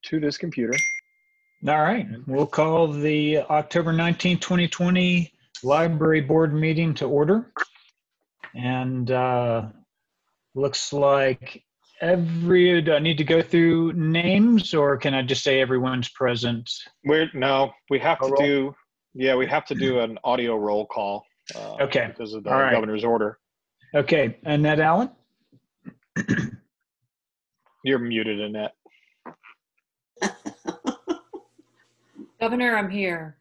to this computer. All right, we'll call the October 19th, 2020 Library Board meeting to order. And looks like do I need to go through names, or can I just say everyone's present? We have to do an audio roll call. Okay. Because of the All right. governor's order. Okay, Annette Allen? You're muted, Annette. Governor, I'm here.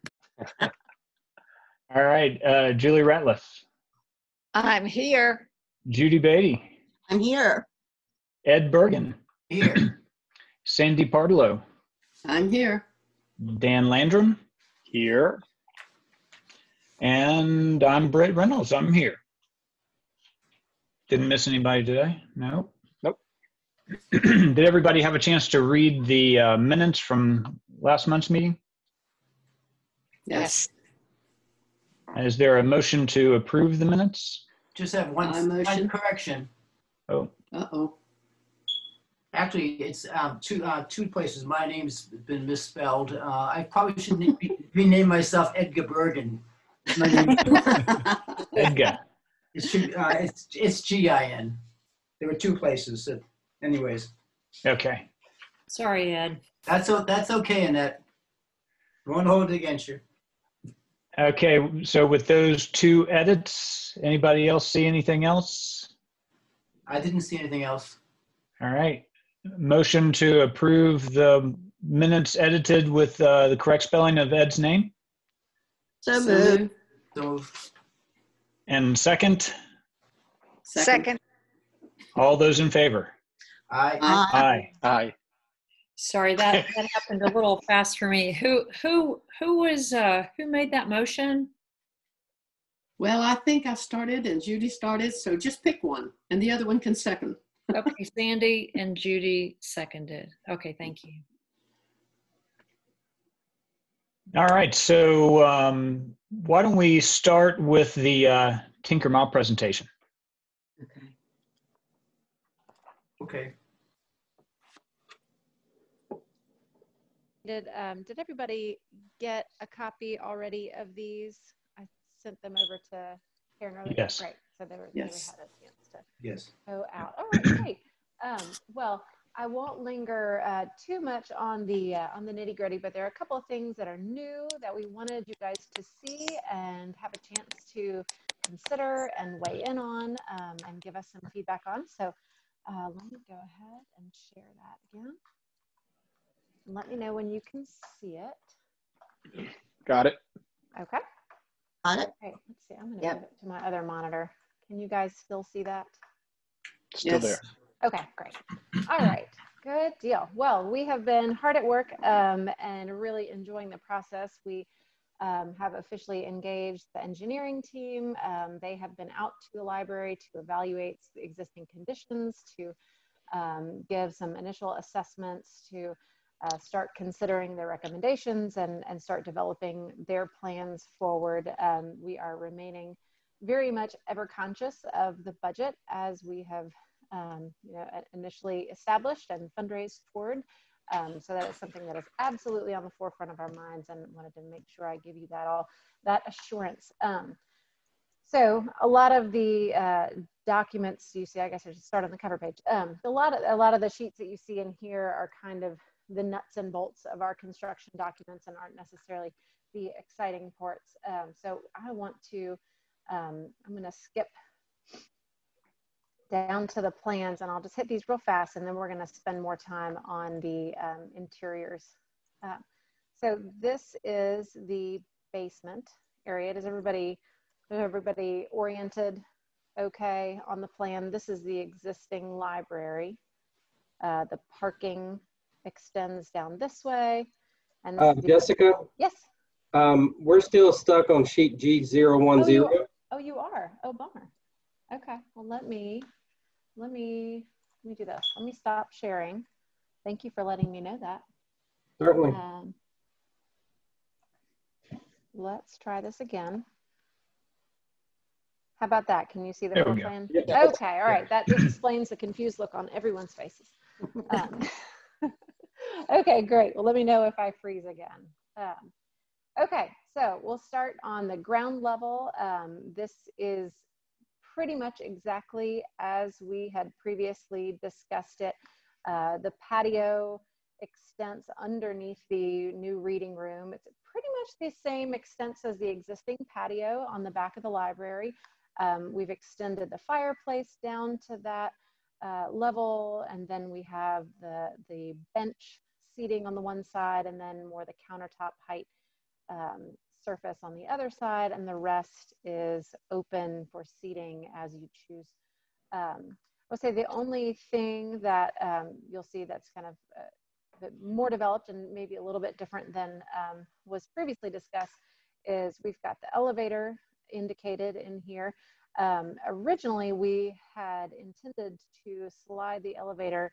All right, Julie Ratliff. I'm here. Judy Beatty. I'm here. Ed Bergen. Here. Sandy Parlow. I'm here. Dan Landrum. Here. And I'm Brett Reynolds. I'm here. Didn't miss anybody today? No? Nope. Did everybody have a chance to read the minutes from last month's meeting? Yes. Is there a motion to approve the minutes? Just have one correction. Oh. Uh-oh. Actually, it's two places. My name's been misspelled. I probably should rename myself Edgar Bergen. My name Edgar. It's G-I-N. There were two places. So anyways. Okay. Sorry, Ed. That's okay, Annette. I won't hold it against you. Okay, so with those two edits, anybody else see anything else? I didn't see anything else. All right. Motion to approve the minutes edited with the correct spelling of Ed's name. So moved. So And second? Second. All those in favor? I Aye. Sorry, that happened a little fast for me. Who made that motion? Well, I think I started and Judy started, so just pick one and the other one can second. Okay, Sandy and Judy seconded. Okay, thank you. All right, so why don't we start with the Tinker Mob presentation? okay. Did everybody get a copy already of these? I sent them over to Karen earlier. Yes. Right. So they had a chance to go out. All right, great. Well, I won't linger too much on the nitty gritty, but there are a couple of things that are new that we wanted you guys to see and have a chance to consider and weigh in on and give us some feedback on. So let me go ahead and share that again. Let me know when you can see it. Got it. Okay. Got it. Okay, let's see. I'm going to move it to my other monitor. Can you guys still see that? Still there. Okay, great. All right, good deal. Well, we have been hard at work and really enjoying the process. We have officially engaged the engineering team. They have been out to the library to evaluate the existing conditions, to give some initial assessments, to start considering their recommendations and start developing their plans forward. We are remaining very much ever conscious of the budget as we have initially established and fundraised toward. So that is something that is absolutely on the forefront of our minds, and wanted to make sure I give you that assurance. So a lot of the documents you see, I guess I should start on the cover page. A lot of the sheets that you see in here are kind of the nuts and bolts of our construction documents and aren't necessarily the exciting parts. So I want to, I'm going to skip down to the plans and I'll just hit these real fast, and then we're going to spend more time on the interiors. So this is the basement area. Is everybody oriented okay on the plan? This is the existing library. The parking extends down this way. And Jessica? Yes. We're still stuck on sheet G010. Oh, you are? Oh, bummer. Okay, well, let me do this. Let me stop sharing. Thank you for letting me know that. Certainly. Let's try this again. How about that? Can you see the full plan? Yeah. Okay, all right. That explains the confused look on everyone's faces. Okay, great. Well, let me know if I freeze again. Okay, so we'll start on the ground level. This is pretty much exactly as we had previously discussed it. The patio extents underneath the new reading room. It's pretty much the same extent as the existing patio on the back of the library. We've extended the fireplace down to that level, and then we have the bench seating on the one side, and then more the countertop height surface on the other side, and the rest is open for seating as you choose. I would say the only thing that you'll see that's kind of more developed and maybe a little bit different than was previously discussed is we've got the elevator indicated in here. Originally, we had intended to slide the elevator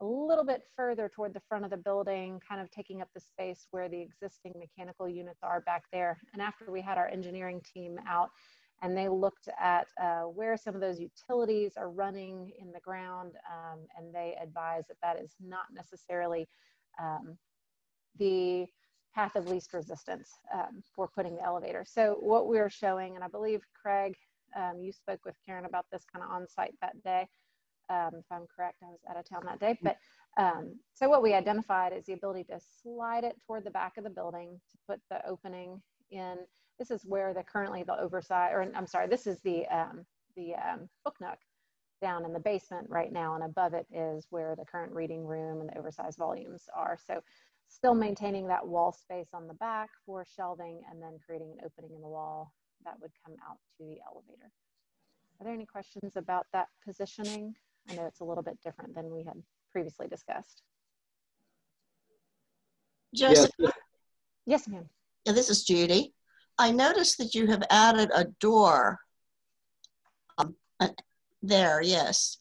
a little bit further toward the front of the building, kind of taking up the space where the existing mechanical units are back there. And after we had our engineering team out and they looked at where some of those utilities are running in the ground, and they advised that that is not necessarily the path of least resistance for putting the elevator. So what we're showing, and I believe Craig, you spoke with Karen about this kind of on site that day. If I'm correct, I was out of town that day. But so what we identified is the ability to slide it toward the back of the building to put the opening in. This is where currently the oversized, or I'm sorry, this is the book nook down in the basement right now, and above it is where the current reading room and the oversized volumes are. So still maintaining that wall space on the back for shelving, and then creating an opening in the wall that would come out to the elevator. Are there any questions about that positioning? I know it's a little bit different than we had previously discussed. Jessica? Yes, ma'am. Yeah, this is Judy. I noticed that you have added a door there, yes.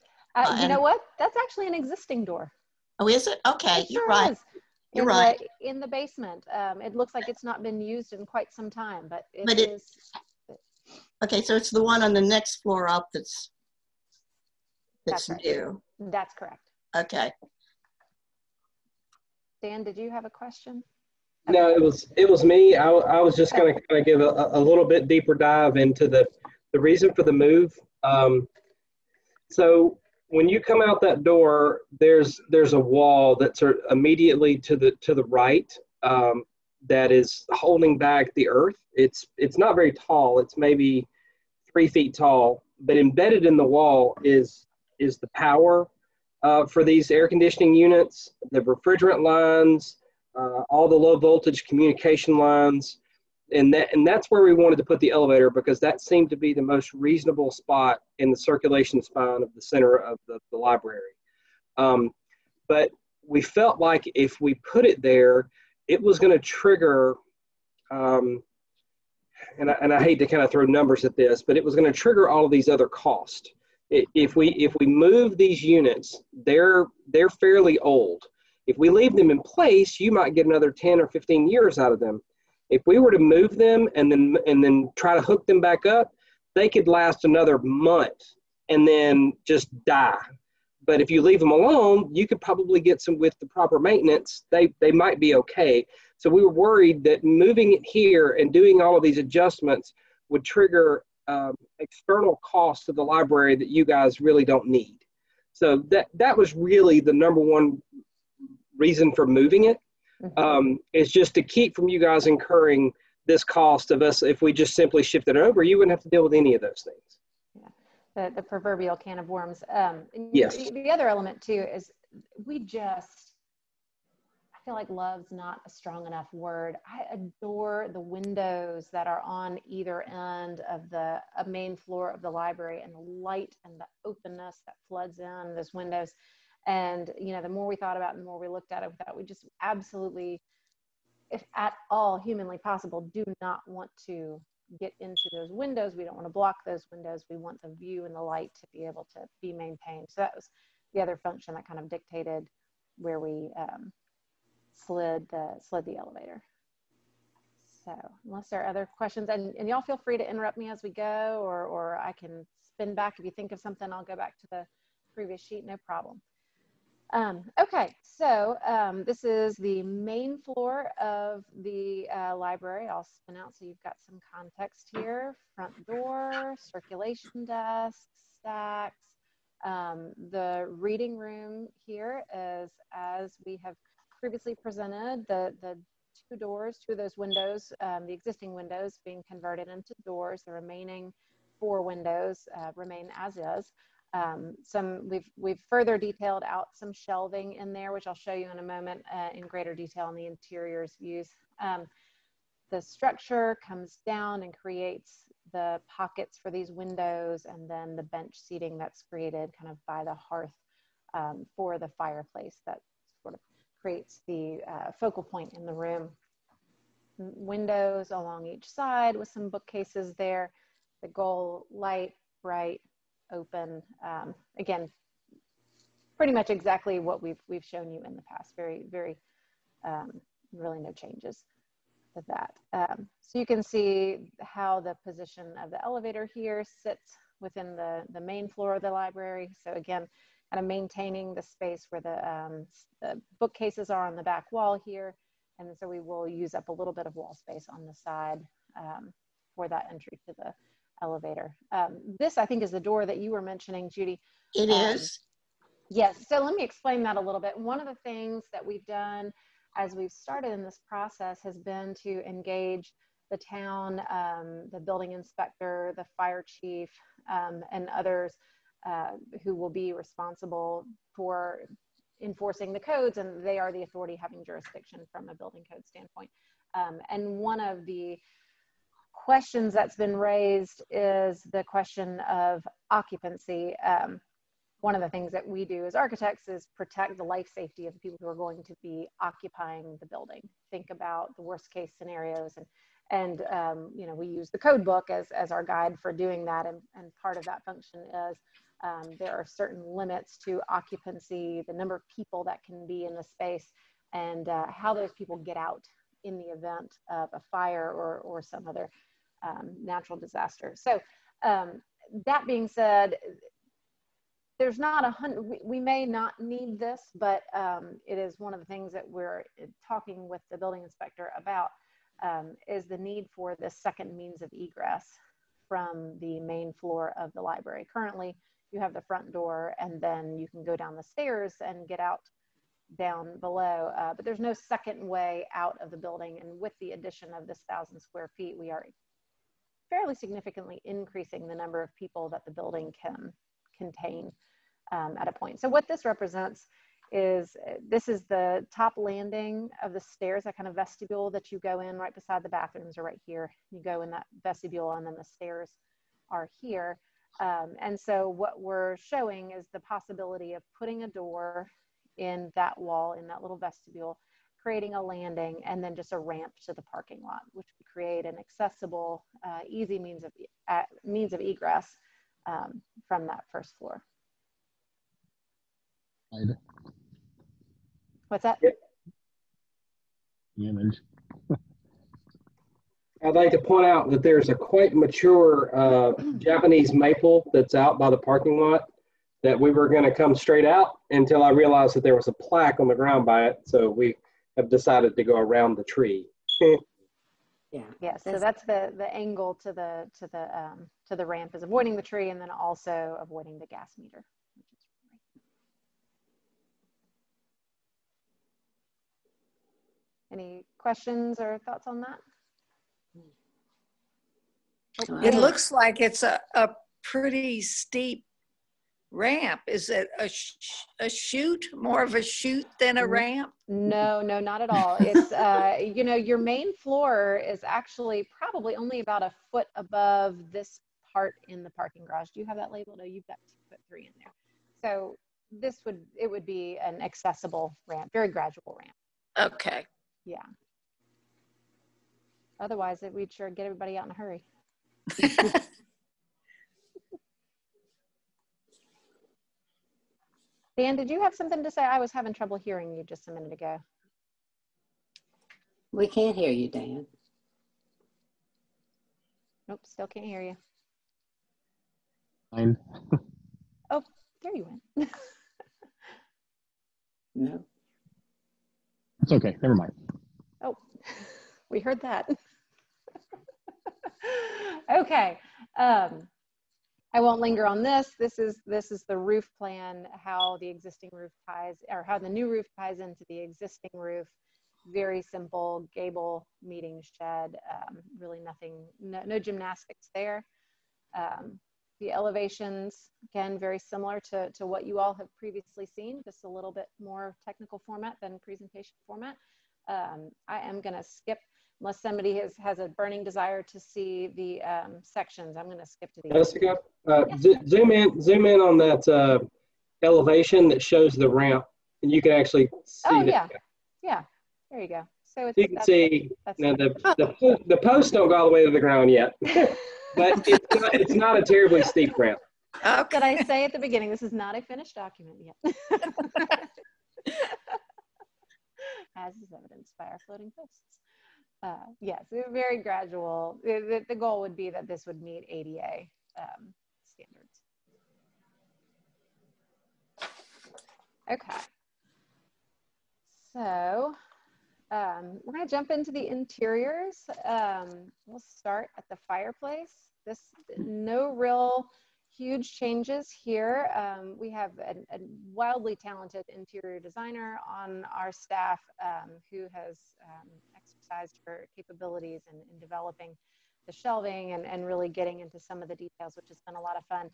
You know what? That's actually an existing door. Oh, is it? Okay, you're sure right. Is. You're right. In the basement. It looks like it's not been used in quite some time, but it is. Okay, so it's the one on the next floor up that's right. new. That's correct. Okay. Dan, did you have a question? No, it was me. I was just going to kind of give a little bit deeper dive into the reason for the move. So when you come out that door, there's a wall that's immediately to the right that is holding back the earth. It's not very tall. It's maybe 3 feet tall, but embedded in the wall is the power for these air conditioning units, the refrigerant lines, all the low voltage communication lines, and that's where we wanted to put the elevator, because that seemed to be the most reasonable spot in the circulation spine of the center of the library. But we felt like if we put it there, it was going to trigger, and I hate to kind of throw numbers at this, but it was going to trigger all of these other costs. If we move these units, they're fairly old. If we leave them in place, you might get another 10 or 15 years out of them. If we were to move them and then try to hook them back up, they could last another month and then just die. But if you leave them alone, you could probably get some, with the proper maintenance, they might be okay. So we were worried that moving it here and doing all of these adjustments would trigger external costs to the library that you guys really don't need. So that was really the number one reason for moving it. Is just to keep from you guys incurring this cost of us. If we just simply shift it over, you wouldn't have to deal with any of those things. Yeah, the proverbial can of worms. Yes. The other element too is I feel like love's not a strong enough word. I adore the windows that are on either end of the main floor of the library, and the light and the openness that floods in those windows. And, you know, the more we thought about it, the more we looked at it, we just absolutely, if at all humanly possible, do not want to get into those windows. We don't want to block those windows. We want the view and the light to be able to be maintained. So that was the other function that kind of dictated where we slid the elevator. So unless there are other questions, and y'all feel free to interrupt me as we go, or I can spin back. If you think of something, I'll go back to the previous sheet, no problem. Okay, so this is the main floor of the library. I'll spin out so you've got some context here. Front door, circulation desk, stacks. The reading room here is, as we have previously presented, the two doors, two of those windows, the existing windows being converted into doors. The remaining 4 windows remain as is. We've further detailed out some shelving in there, which I'll show you in a moment in greater detail in the interiors views. The structure comes down and creates the pockets for these windows, and then the bench seating that's created kind of by the hearth for the fireplace that sort of creates the focal point in the room. Windows along each side with some bookcases there. The goal, light, bright, open. Again, pretty much exactly what we've shown you in the past. Very, very, really no changes with that. So you can see how the position of the elevator here sits within the main floor of the library. So again, kind of maintaining the space where the bookcases are on the back wall here. And so we will use up a little bit of wall space on the side for that entry to the elevator. This, I think, is the door that you were mentioning, Judy. It is. Yes, so let me explain that a little bit. One of the things that we've done as we've started in this process has been to engage the town, the building inspector, the fire chief, and others who will be responsible for enforcing the codes, and they are the authority having jurisdiction from a building code standpoint. And one of the questions that's been raised is the question of occupancy. One of the things that we do as architects is protect the life safety of the people who are going to be occupying the building. Think about the worst case scenarios, and you know, we use the code book as our guide for doing that, and part of that function is there are certain limits to occupancy, the number of people that can be in the space, and how those people get out in the event of a fire or some other natural disaster. So that being said, there's not we may not need this, but it is one of the things that we're talking with the building inspector about is the need for this second means of egress from the main floor of the library. Currently, you have the front door, and then you can go down the stairs and get out down below, but there's no second way out of the building. And with the addition of this 1,000 square feet, we are fairly significantly increasing the number of people that the building can contain at a point. So what this represents is, this is the top landing of the stairs, that kind of vestibule that you go in right beside the bathrooms are right here. You go in that vestibule, and then the stairs are here. And so what we're showing is the possibility of putting a door in that wall, in that little vestibule, creating a landing, and then just a ramp to the parking lot, which would create an accessible, easy means of egress from that first floor. What's that? Image. I'd like to point out that there's a quite mature Japanese maple that's out by the parking lot that we were going to come straight out until I realized that there was a plaque on the ground by it. So we have decided to go around the tree. Yeah. Yeah, so that's the angle to the ramp, is avoiding the tree and then also avoiding the gas meter. Any questions or thoughts on that? It looks like it's a pretty steep ramp. Is it a chute, more of a chute than a ramp? No, not at all. It's, you know, your main floor is actually probably only about a foot above this part in the parking garage. Do you have that labeled? No, you've got 2'3" in there. So it would be an accessible ramp, very gradual ramp. Okay. Yeah. Otherwise, we'd sure get everybody out in a hurry. Dan, did you have something to say? I was having trouble hearing you just a minute ago. We can't hear you, Dan. Nope, still can't hear you. Fine. Oh, there you went. No. It's okay. Never mind. Oh, we heard that. Okay. I won't linger on this. This is the roof plan, how the existing roof ties, or how the new roof ties into the existing roof. Very simple gable meeting shed. Really nothing, no gymnastics there. The elevations, again, very similar to what you all have previously seen, just a little bit more technical format than presentation format. I am going to skip, unless somebody has a burning desire to see the sections. I'm going to skip to the Jessica, zoom in on that elevation that shows the ramp, and you can actually see. Oh, yeah. Yeah. There you go. So it's, you can see now the posts don't go all the way to the ground yet, but it's not a terribly steep ramp. Okay. Did I say at the beginning, this is not a finished document yet. As is evidenced by our floating posts. Yes, very gradual. The goal would be that this would meet ADA standards. Okay. So we're going to jump into the interiors. We'll start at the fireplace. No real huge changes here. We have a wildly talented interior designer on our staff who has exercised her capabilities in developing the shelving and really getting into some of the details, which has been a lot of fun.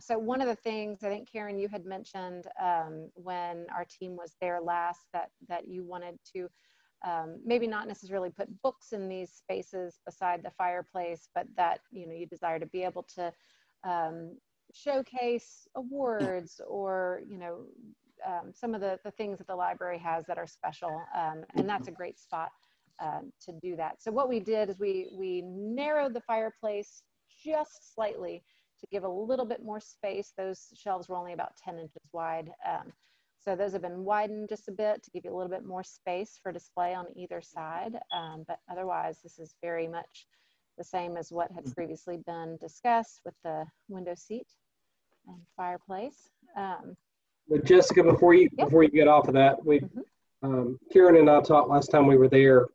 So one of the things, I think, Karen, you had mentioned when our team was there last that you wanted to maybe not necessarily put books in these spaces beside the fireplace, but that, you know, you desire to be able to showcase awards or, you know, some of the things that the library has that are special. And that's a great spot to do that. So what we did is we narrowed the fireplace just slightly to give a little bit more space. Those shelves were only about 10 inches wide. So those have been widened just a bit to give you a little bit more space for display on either side. But otherwise, this is very much the same as what had previously been discussed with the window seat and fireplace. But Jessica, before you get off of that, Karen and I talked last time we were there.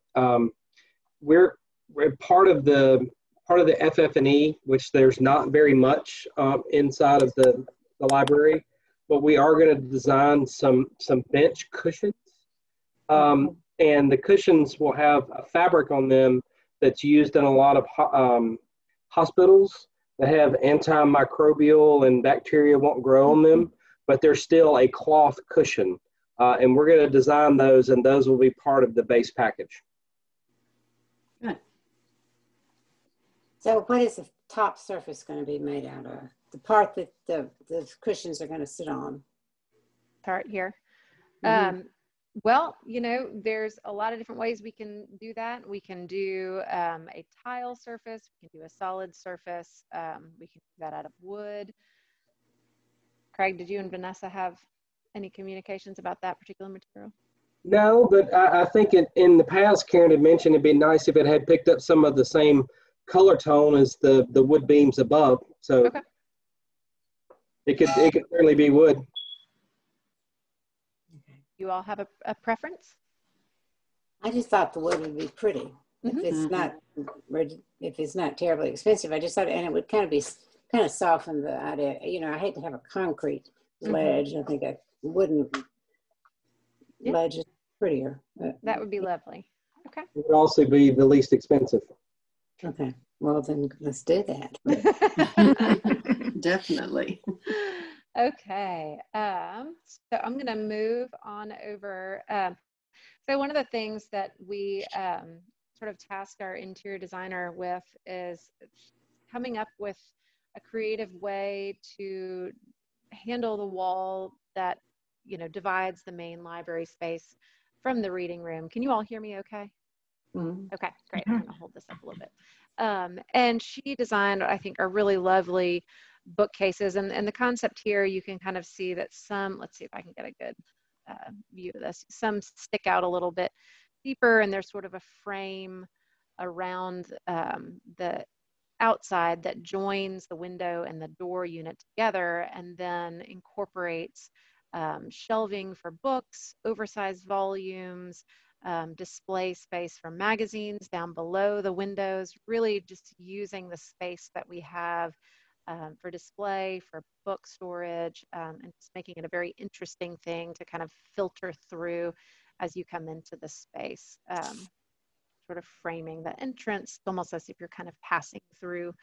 We're part of the FF&E, which there's not very much inside of the library, but we are going to design some bench cushions, and the cushions will have a fabric on them that's used in a lot of hospitals that have antimicrobial and bacteria won't grow on them, but they're still a cloth cushion. And we're going to design those, and those will be part of the base package. Good. So what is the top surface going to be made out of? The part that the cushions are going to sit on? Part here. Well, you know, there's a lot of different ways we can do that. We can do a tile surface. We can do a solid surface. We can do that out of wood. Craig, did you and Vanessa have any communications about that particular material? No, but I think in the past, Karen had mentioned it'd be nice if it had picked up some of the same color tone as the wood beams above. So okay. It could certainly be wood. You all have a preference? I just thought the wood would be pretty. If it's not terribly expensive, I just thought, and it would kind of soften the idea. You know, I hate to have a concrete ledge. I think a wooden ledge is prettier. That would be lovely. Okay. It would also be the least expensive. Okay. Well, then let's do that. Definitely. Okay. So I'm going to move on over. So one of the things that we sort of tasked our interior designer with is coming up with a creative way to handle the wall that, you know, divides the main library space from the reading room. Can you all hear me okay? Okay, great. I'm going to hold this up a little bit. And she designed, I think, are really lovely bookcases. And the concept here, you can kind of see that some, let's see if I can get a good view of this. Some stick out a little bit deeper, and there's sort of a frame around the outside that joins the window and the door unit together and then incorporates shelving for books, oversized volumes, display space for magazines down below the windows, really just using the space that we have for display, for book storage, and just making it a very interesting thing to kind of filter through as you come into the space, sort of framing the entrance, almost as if you're kind of passing through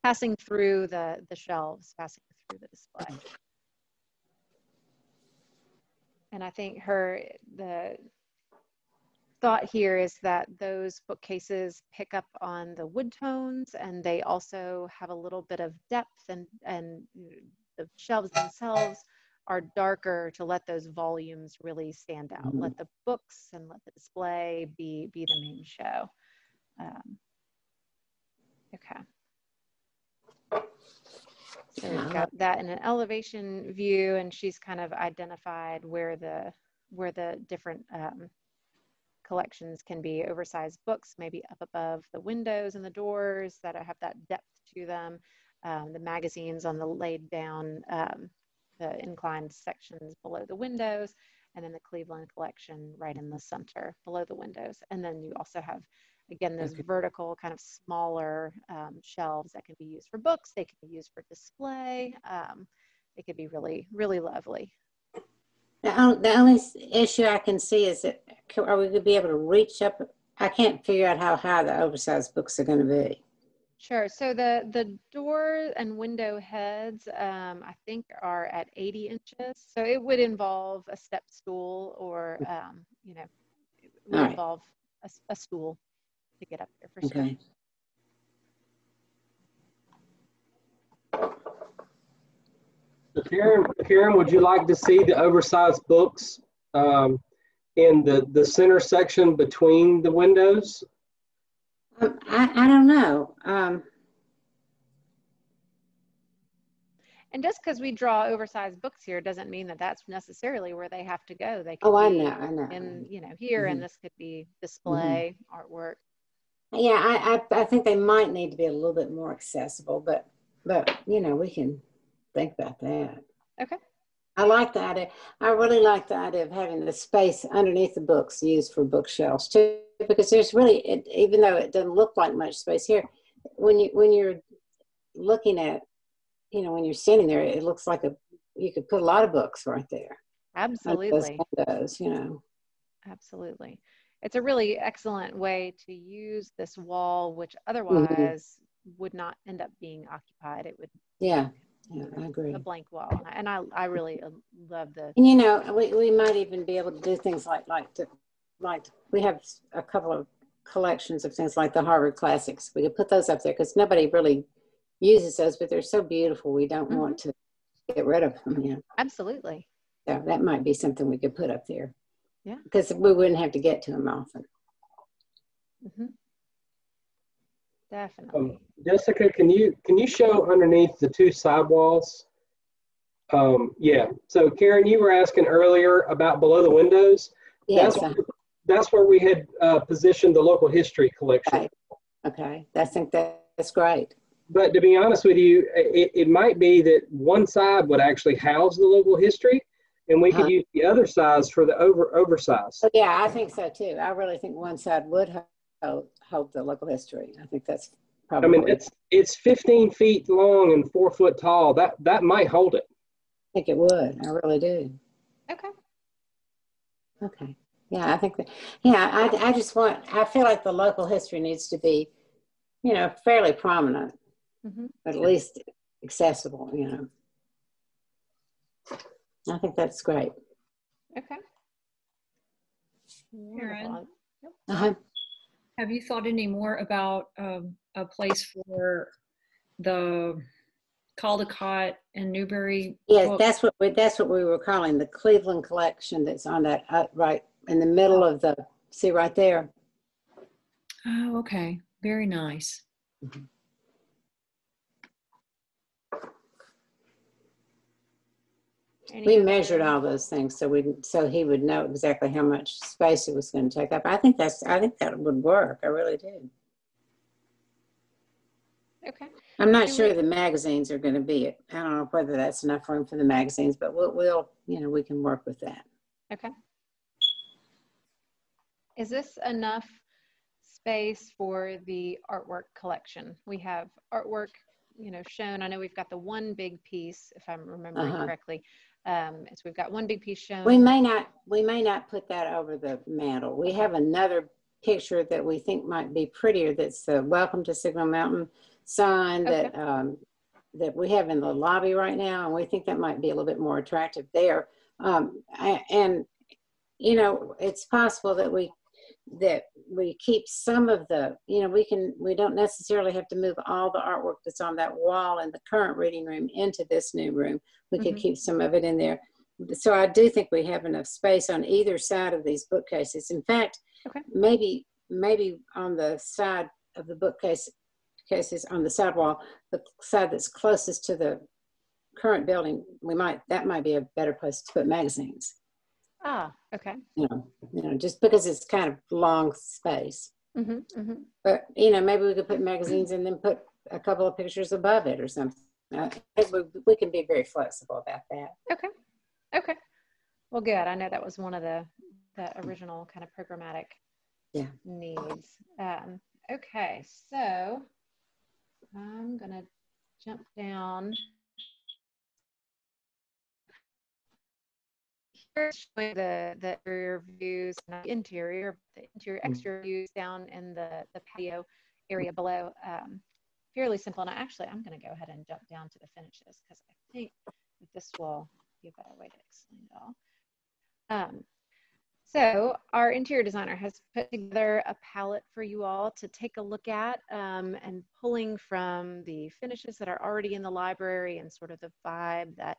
the shelves, passing through the display. And I think the thought here is that those bookcases pick up on the wood tones, and they also have a little bit of depth, and the shelves themselves are darker to let those volumes really stand out. Let the books and let the display be the main show. Okay. So we've got that in an elevation view, and she's kind of identified where the different collections can be. Oversized books, maybe up above the windows and the doors that have that depth to them. The magazines on the laid down, the inclined sections below the windows, and then the Cleveland collection right in the center below the windows. And then you also have, again, those vertical kind of smaller shelves that can be used for books. They can be used for display. They could be really, really lovely. The only issue I can see is that are we going to be able to reach up? I can't figure out how high the oversized books are going to be. Sure. So the door and window heads, I think, are at 80 inches. So it would involve a step stool, or you know, it would involve a stool to get up there for sure. Okay. So Karen, would you like to see the oversized books in the center section between the windows? I don't know. And just because we draw oversized books here doesn't mean that that's necessarily where they have to go. They I could be know. in, you know, here, and this could be display, artwork. Yeah, I think they might need to be a little bit more accessible, but you know, we can think about that. Okay. I like the idea. I really like the idea of having the space underneath the books used for bookshelves too, because there's really, even though it doesn't look like much space here, when you're looking at, you know, when you're standing there, it looks like you could put a lot of books right there. Absolutely. Windows, you know. Absolutely. It's a really excellent way to use this wall, which otherwise would not end up being occupied. It would. Yeah, I agree. A blank wall, and I really love the. And you know, we might even be able to do things like we have a couple of collections of things like the Harvard Classics. We could put those up there because nobody really uses those, but they're so beautiful. We don't want to get rid of them. Yeah, absolutely. So that might be something we could put up there. Yeah, because we wouldn't have to get to them often. Definitely. Jessica, can you show underneath the two sidewalls? Yeah. So Karen, you were asking earlier about below the windows. Yes. That's where we had positioned the local history collection. Okay. I think that's great. But to be honest with you, it might be that one side would actually house the local history, and we could use the other size for the oversize. Oh, yeah, I think so too. I really think one side would hold the local history. I think that's probably. I mean, it's 15 feet long and 4 foot tall. That might hold it. I think it would. I really do. Okay. Okay. Yeah, I think that. Yeah, I feel like the local history needs to be, you know, fairly prominent, but at least accessible. You know. I think that's great. Okay. Karen, Have you thought any more about a place for the Caldecott and Newberry? Yes, that's what we were calling the Cleveland collection. That's on that right in the middle of the. See right there. Oh, okay. Very nice. We measured all those things so he would know exactly how much space it was going to take up. I think that would work. I really do. Okay. I'm not Do sure we- the magazines are going to be it. I don't know whether that's enough room for the magazines, but we'll you know, we can work with that. Okay. Is this enough space for the artwork collection? We have artwork, you know, shown. I know we've got the one big piece, if I'm remembering correctly. So we've got one big piece shown. We may not put that over the mantle. We have another picture that we think might be prettier. That's the Welcome to Signal Mountain sign that that we have in the lobby right now, and we think that might be a little bit more attractive there. And you know, it's possible that we keep some of the, you know, we don't necessarily have to move all the artwork that's on that wall in the current reading room into this new room. We could keep some of it in there. So I do think we have enough space on either side of these bookcases. In fact, maybe on the side of the bookcases on the side wall, the side that's closest to the current building, that might be a better place to put magazines. Ah, okay. You know, just because it's kind of long space. But you know, maybe we could put magazines and then put a couple of pictures above it or something. We can be very flexible about that. Okay. Well, good. I know that was one of the original kind of programmatic needs. Okay, so I'm gonna jump down. Here's showing the exterior views, not the interior, but the interior exterior views down in the patio area below. Fairly simple. And I'm going to go ahead and jump down to the finishes because I think that this will be a better way to explain it all. So our interior designer has put together a palette for you all to take a look at, and pulling from the finishes that are already in the library and sort of the vibe that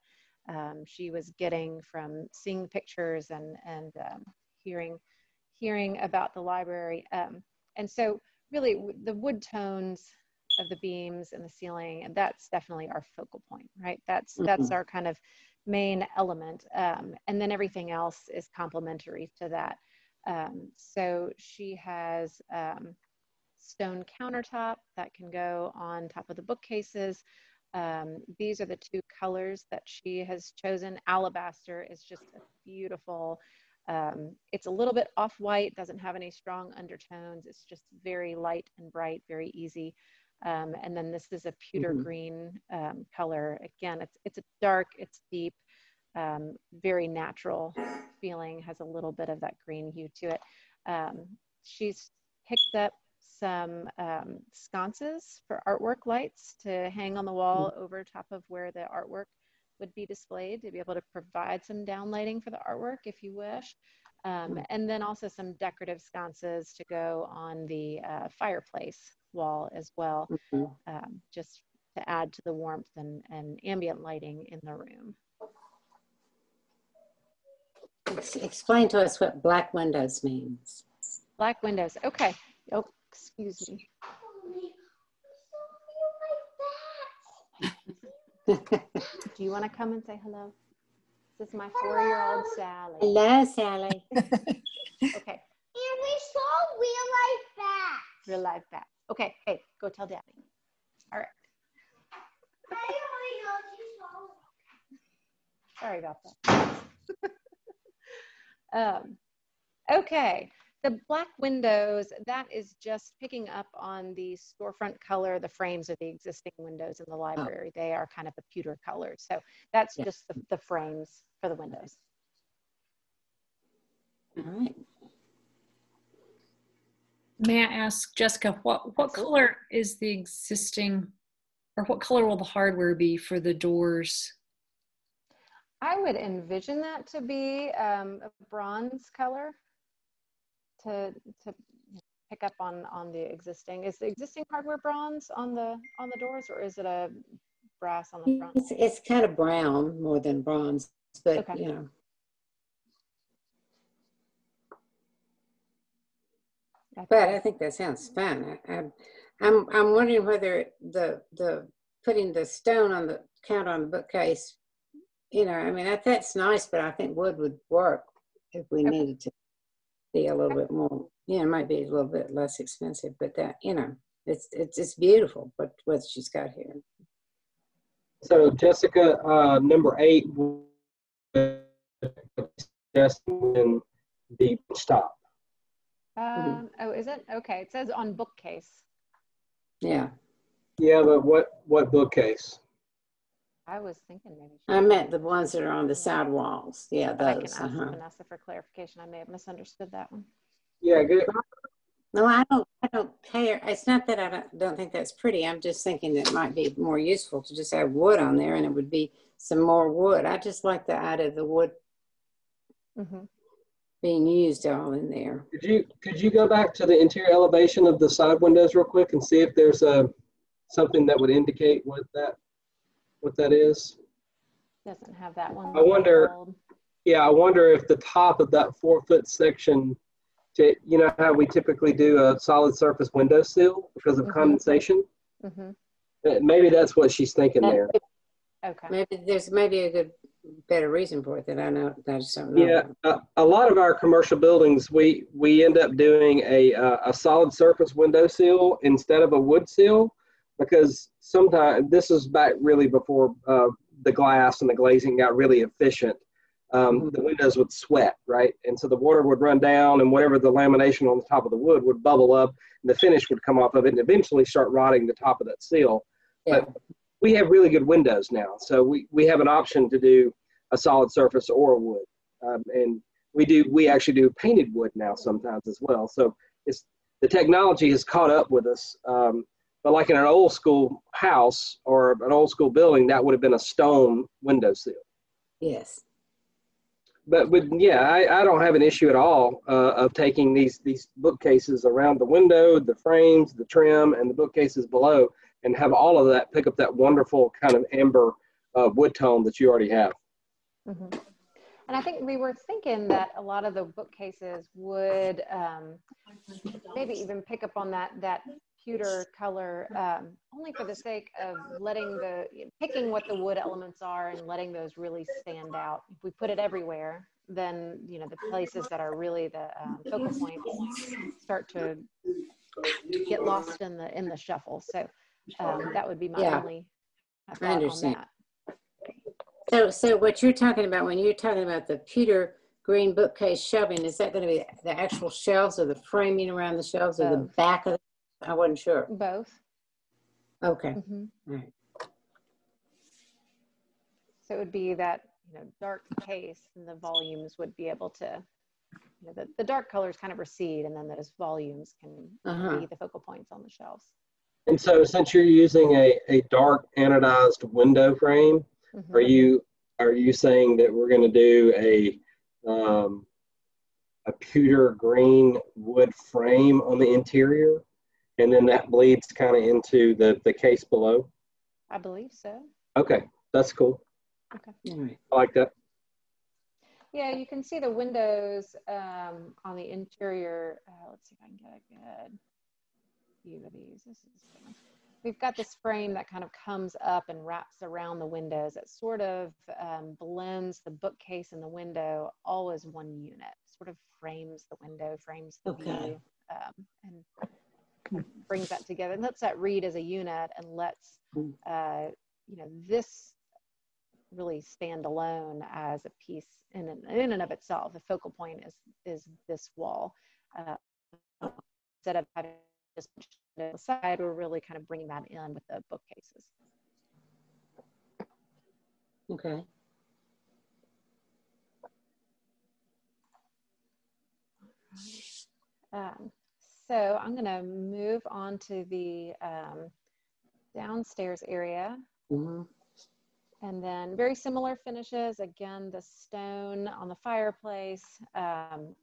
she was getting from seeing pictures and hearing about the library. And so really the wood tones of the beams and the ceiling, and that's definitely our focal point, right? That's our kind of main element. And then everything else is complementary to that. So she has stone countertop that can go on top of the bookcases. These are the two colors that she has chosen. Alabaster is just a beautiful, it's a little bit off-white, doesn't have any strong undertones. It's just very light and bright, very easy. And then this is a pewter green color. Again, it's a dark, it's deep, very natural feeling, has a little bit of that green hue to it. She's picked up some sconces for artwork lights to hang on the wall over top of where the artwork would be displayed, to be able to provide some downlighting for the artwork if you wish. And then also some decorative sconces to go on the fireplace wall as well, just to add to the warmth and ambient lighting in the room. Explain to us what black windows means. Black windows, okay. Oh, excuse me. Do you want to come and say hello? This is my 4-year-old Sally. Hello, Sally. Okay. And we saw real life bats. Real life bats. Okay, hey, go tell Daddy. All right. Sorry about that. Okay. The black windows, that is just picking up on the storefront color. The frames are the existing windows in the library. They are kind of a pewter color. So that's just the frames for the windows. All right. May I ask, Jessica, what color is the existing, or what color will the hardware be for the doors? I would envision that to be a bronze color. To pick up on the existing. Is the existing hardware bronze on the doors, or is it a brass on the front? It's kind of brown more than bronze, but you know. But I think that sounds fun. I'm wondering whether the putting the stone on the counter on the bookcase, you know, I mean that's nice, but I think wood would work if we needed to be a little bit more, you know, it might be a little bit less expensive, but that, you know, It's beautiful what she's got here. So Jessica, number 8, suggesting the stop. Oh, is it? Okay, it says on bookcase. Yeah. Yeah, but what bookcase? I was thinking maybe. I meant the ones that are on the side walls. Yeah, But I can those. ask Vanessa for clarification. I may have misunderstood that one. Yeah, good. No, I don't care. It's not that I don't think that's pretty. I'm just thinking that it might be more useful to just have wood on there, and it would be some more wood. I just like the idea of the wood being used all in there. Could you go back to the interior elevation of the side windows real quick and see if there's something that would indicate what that is? Doesn't have that one. I wonder. labeled. Yeah, I wonder if the top of that 4-foot section, you know how we typically do a solid surface window sill because of condensation? Maybe that's what she's thinking there. Okay. Maybe there's a better reason for it that I just don't know. Yeah, a lot of our commercial buildings, we end up doing a solid surface window sill instead of a wood sill, because sometimes, this is back really before the glass and the glazing got really efficient. The windows would sweat, right? And so the water would run down, and whatever the lamination on the top of the wood would bubble up, and the finish would come off of it and eventually start rotting the top of that seal. Yeah. But we have really good windows now, so we have an option to do a solid surface or a wood, and we actually do painted wood now sometimes as well. So the technology has caught up with us. But like in an old school house or an old school building, that would have been a stone window sill. Yes. But I don't have an issue at all of taking these bookcases around the window, the frames, the trim, and the bookcases below, and have all of that pick up that wonderful kind of amber wood tone that you already have. And I think we were thinking that a lot of the bookcases would maybe even pick up on that pewter color, only for the sake of picking what the wood elements are and letting those really stand out. If we put it everywhere, then the places that are really the focal points start to get lost in the shuffle. So that would be my only thought on that. So what you're talking about when you're talking about the pewter green bookcase shelving, is that going to be the actual shelves or the framing around the shelves or the back of it? I wasn't sure. Both. Okay. All right. So it would be that dark case, and the volumes would be able to, the dark colors kind of recede, and then those volumes can be the focal points on the shelves. And so, since you're using a dark anodized window frame, are you saying that we're going to do a pewter green wood frame on the interior, and then that bleeds kind of into the case below? I believe so. Okay, that's cool. Okay. All right. I like that. Yeah, you can see the windows on the interior. Let's see if I can get a good view of these. We've got this frame that kind of comes up and wraps around the windows. It sort of blends the bookcase and the window all as one unit. Sort of frames the window, frames the view, and brings that together and lets that read as a unit, and lets this really stand alone as a piece in and of itself. The focal point is this wall. Instead of having just the side, we're really kind of bringing that in with the bookcases. Okay. So I'm going to move on to the downstairs area. And then very similar finishes. Again, the stone on the fireplace,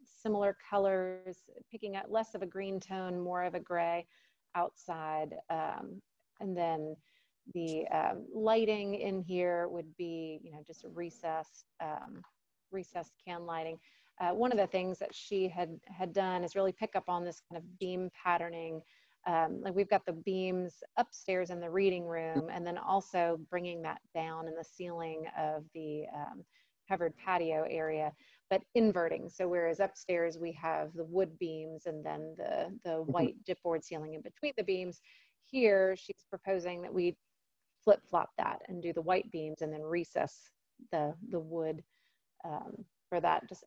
similar colors, picking up less of a green tone, more of a gray outside. And then the lighting in here would be, just a recessed can lighting. One of the things that she had done is really pick up on this kind of beam patterning. Like we've got the beams upstairs in the reading room, and then also bringing that down in the ceiling of the covered patio area, but inverting. So whereas upstairs we have the wood beams and then the white gypboard ceiling in between the beams, here she's proposing that we flip-flop that and do the white beams and then recess the wood for that, just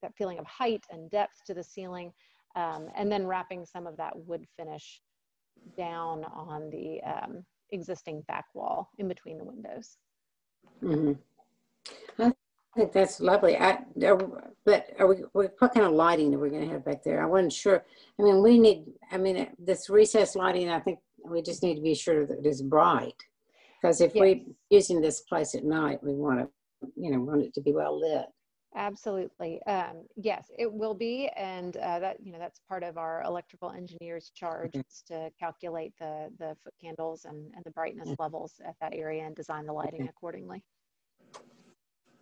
that feeling of height and depth to the ceiling, and then wrapping some of that wood finish down on the existing back wall in between the windows. Mm-hmm. I think that's lovely. But what kind of lighting are we going to have back there? I wasn't sure. I mean, this recessed lighting, I think we just need to be sure that it is bright. Because if we're using this place at night, we want want it to be well lit. Absolutely. Yes, it will be. And that's part of our electrical engineer's charge, is to calculate the foot candles and the brightness levels at that area and design the lighting accordingly.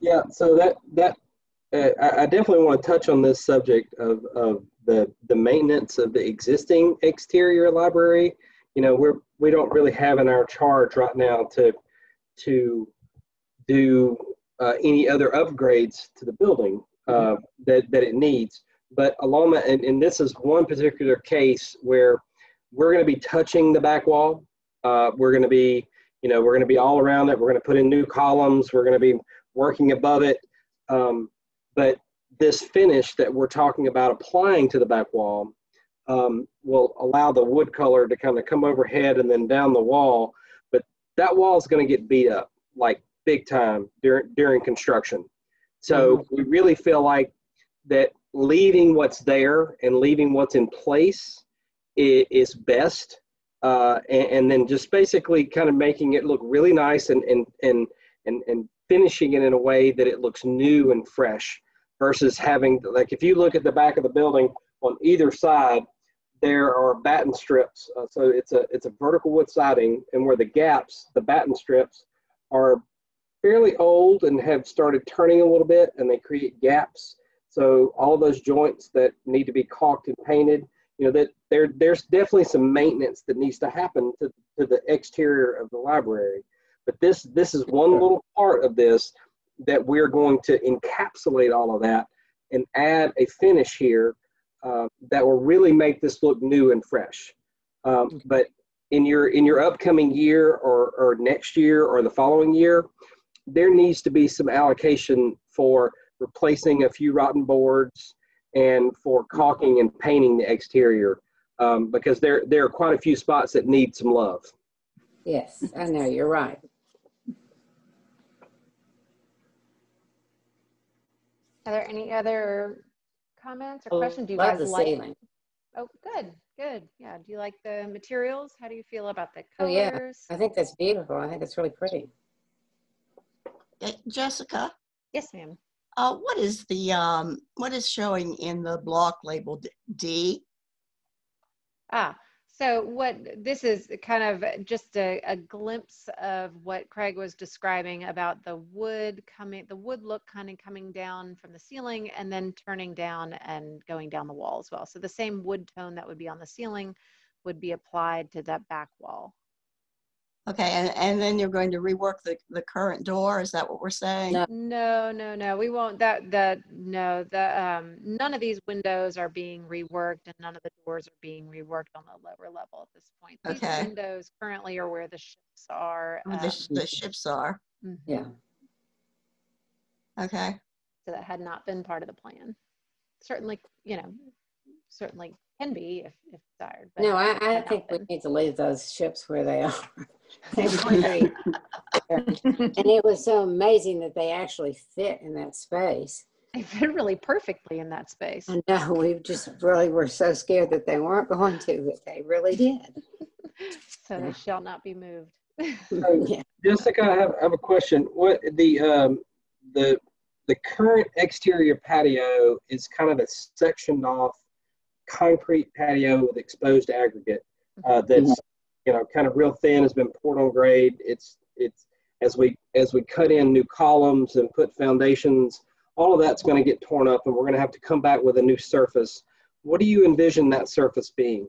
Yeah, so I definitely want to touch on this subject of the maintenance of the existing exterior library. We don't really have in our charge right now to do any other upgrades to the building that it needs. But along that, and this is one particular case where we're going to be touching the back wall. We're going to be all around it. We're going to put in new columns. We're going to be working above it. But this finish that we're talking about applying to the back wall will allow the wood color to kind of come overhead and then down the wall. But that wall is going to get beat up like big time during construction. So we really feel like that leaving what's there and leaving what's in place is best. And then just basically kind of making it look really nice and finishing it in a way that it looks new and fresh, versus having, like, if you look at the back of the building on either side, there are batten strips. So it's a vertical wood siding, and where the gaps, the batten strips, are fairly old and have started turning a little bit, and they create gaps. So all those joints that need to be caulked and painted, that there's definitely some maintenance that needs to happen to the exterior of the library. But this is one little part of this that we're going to encapsulate all of that and add a finish here that will really make this look new and fresh. But in your upcoming year or next year or the following year, there needs to be some allocation for replacing a few rotten boards and for caulking and painting the exterior, because there are quite a few spots that need some love. Yes, I know, you're right. Are there any other comments or questions? Do you guys like the ceiling? Oh, good. Yeah. Do you like the materials? How do you feel about the colors? Oh, yeah. I think that's beautiful. I think it's really pretty. Jessica? Yes, ma'am. What is showing in the block labeled D? So what this is kind of just a glimpse of what Craig was describing about the wood look kind of coming down from the ceiling and then turning down and going down the wall as well. So the same wood tone that would be on the ceiling would be applied to that back wall. Okay, and then you're going to rework the current door. Is that what we're saying? No. We won't. None of these windows are being reworked, and none of the doors are being reworked on the lower level at this point. These windows currently are where the ships are. The ships are. Mm-hmm. Yeah. Okay. So that had not been part of the plan. Certainly can be if desired. But no, I think we need to leave those ships where they are. And it was so amazing that they actually fit in that space. They fit really perfectly in that space. I know, we just really were so scared that they weren't going to, but they really did. So they shall not be moved. Yeah. Jessica, I have a question. What the current exterior patio is kind of a sectioned off concrete patio with exposed aggregate that's kind of real thin, has been poured on grade. It's as we cut in new columns and put foundations, all of that's going to get torn up, and we're going to have to come back with a new surface. What do you envision that surface being?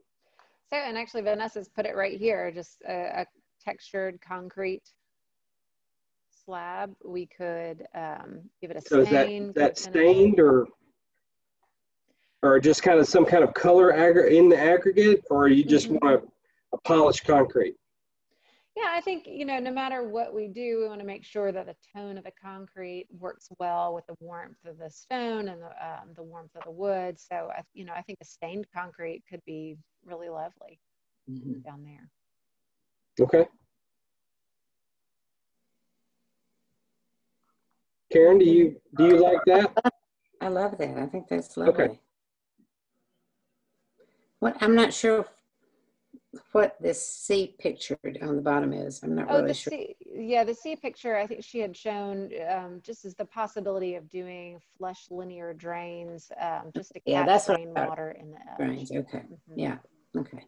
So, and actually Vanessa's put it right here, just a textured concrete slab. We could give it a stain. Is that stained or just kind of some kind of color in the aggregate, or you just want to a polished concrete. Yeah, I think, no matter what we do, we want to make sure that the tone of the concrete works well with the warmth of the stone and the warmth of the wood. So, I think a stained concrete could be really lovely down there. Okay. Karen, do you like that? I love that. I think that's lovely. Okay. I'm not sure what this C picture on the bottom is. I'm not really sure. The C picture, I think she had shown just as the possibility of doing flush linear drains, just to catch rainwater in the edge. Drains, okay. Yeah, okay.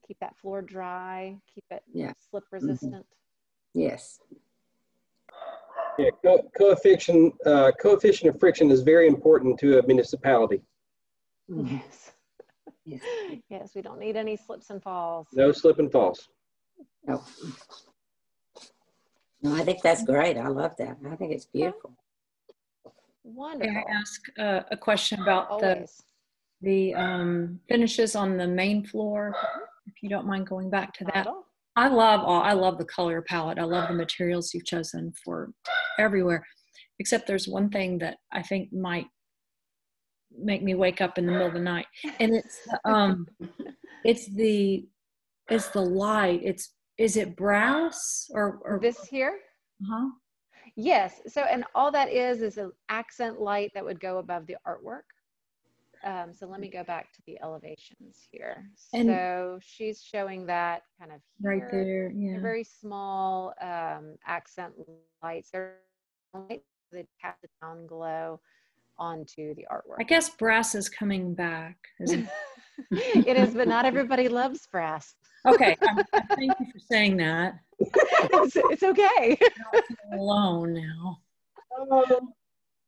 Keep that floor dry, keep it slip resistant. Yes. Yeah, coefficient of friction is very important to a municipality. Yes. Yes, we don't need any slips and falls. No slip and falls. No, I think that's great. I love that. I think it's beautiful. Wonderful. Can I ask a question about the finishes on the main floor, if you don't mind going back to that? I love the color palette. I love the materials you've chosen for everywhere, except there's one thing that I think might make me wake up in the middle of the night, and it's the light. Is it brass or this here? Yes. So, and all that is an accent light that would go above the artwork. So let me go back to the elevations here. So she's showing that kind of right there. Yeah. They're very small accent lights. They're lights that cast a down glow onto the artwork. I guess brass is coming back, isn't it? It is, but not everybody loves brass. Okay, thank you for saying that. It's okay. I don't feel alone now. Oh,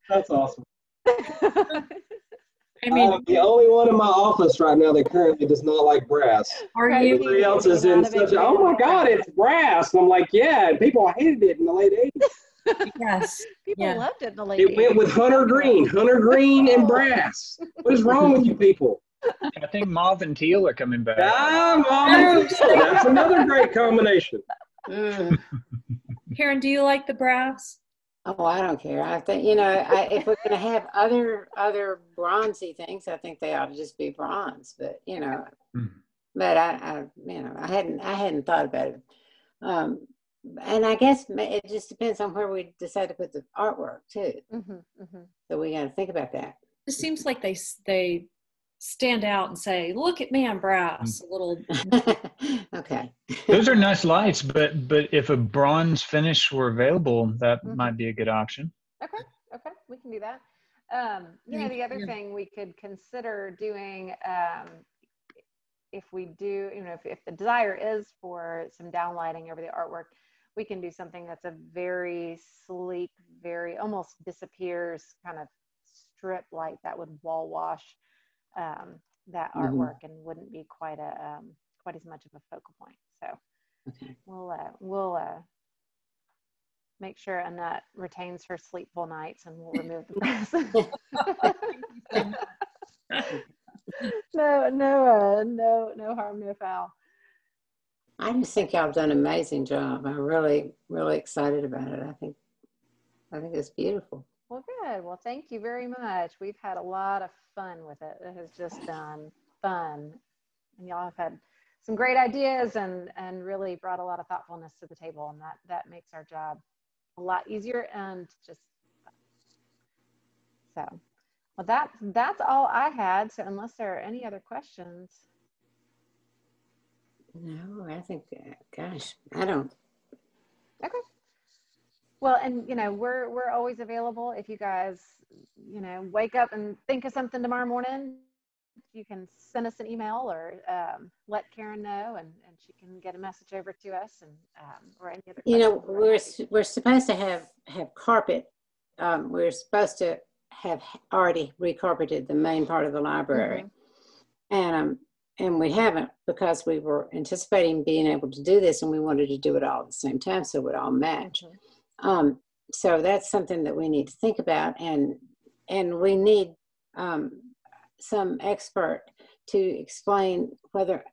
that's awesome. I mean, I'm the only one in my office right now that currently does not like brass. Are you? Everybody else is in such, oh my God, it's brass. And I'm like, yeah, and people hated it in the late 80s. Yes. People loved it in the late 80s. It went with hunter green and brass. What is wrong with you people? I think mauve and teal are coming back. Mauve and teal. That's another great combination. Karen, do you like the brass? Oh, I don't care. I think, if we're going to have other bronzy things, I think they ought to just be bronze. But but I hadn't thought about it. And I guess it just depends on where we decide to put the artwork too. So we got to think about that. It seems like they stand out and say, "Look at me, I'm brass." A little. Okay. Those are nice lights, but if a bronze finish were available, that might be a good option. Okay, we can do that. The other thing we could consider doing, if we do, if the desire is for some downlighting over the artwork, we can do something that's a very sleek, very almost disappears kind of strip light that would wall wash that artwork and wouldn't be quite as much of a focal point. So we'll make sure Annette retains her sleepful nights, and we'll remove the brass. No harm, no foul. I just think y'all have done an amazing job. I'm really, really excited about it. I think it's beautiful. Well, good. Well, thank you very much. We've had a lot of fun with it. It has just been fun. And y'all have had some great ideas and really brought a lot of thoughtfulness to the table. And that makes our job a lot easier and just fun. So, well, that's all I had. So unless there are any other questions. No, I think, gosh, I don't. Okay. Well, and we're always available. If you guys, wake up and think of something tomorrow morning, you can send us an email or let Karen know, and she can get a message over to us, and or any other. We're supposed to have carpet. We're supposed to have already recarpeted the main part of the library, and we haven't, because we were anticipating being able to do this, and we wanted to do it all at the same time so it would all match. So that's something that we need to think about, and we need some expert to explain whether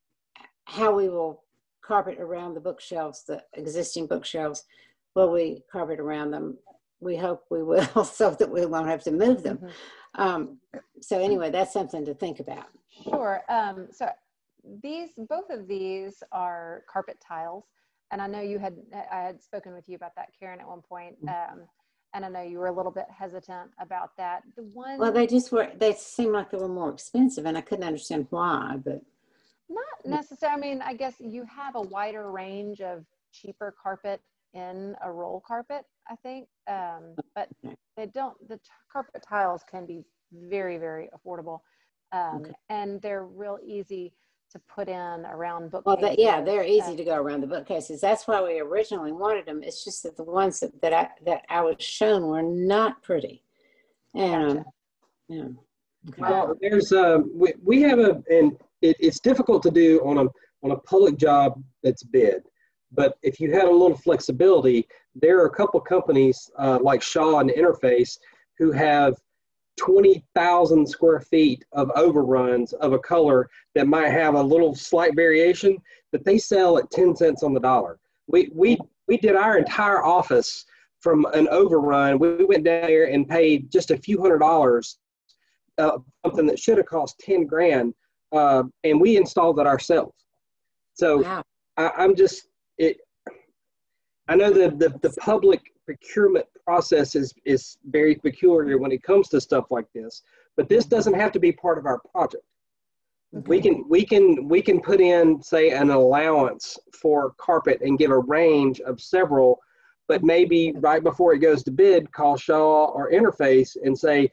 how we will carpet around the bookshelves, the existing bookshelves. Will we carpet around them? We hope we will, so that we won't have to move them. So anyway, that's something to think about. Sure. So both of these are carpet tiles, and I know I had spoken with you about that, Karen, at one point, and I know you were a little bit hesitant about that. Well, they seemed like they were more expensive, and I couldn't understand why, but. Not necessarily. I mean, I guess you have a wider range of cheaper carpet in a roll carpet, I think, but the carpet tiles can be very, very affordable, and they're real easy to put in around bookcases. Well, yeah, they're easy to go around the bookcases. That's why we originally wanted them. It's just that the ones that I was shown were not pretty. And yeah. Okay. Well, there's we have and it's difficult to do on a public job that's bid. But if you had a little flexibility, there are a couple companies like Shaw and Interface who have 20,000 square feet of overruns of a color that might have a little slight variation, but they sell at 10 cents on the dollar. We did our entire office from an overrun. We went down there and paid just a few $100, something that should have cost 10 grand, and we installed it ourselves. So wow. I know the public procurement process is very peculiar when it comes to stuff like this, but this doesn't have to be part of our project. Okay. We can put in, say, an allowance for carpet and give a range of several, but maybe right before it goes to bid, call Shaw or Interface and say,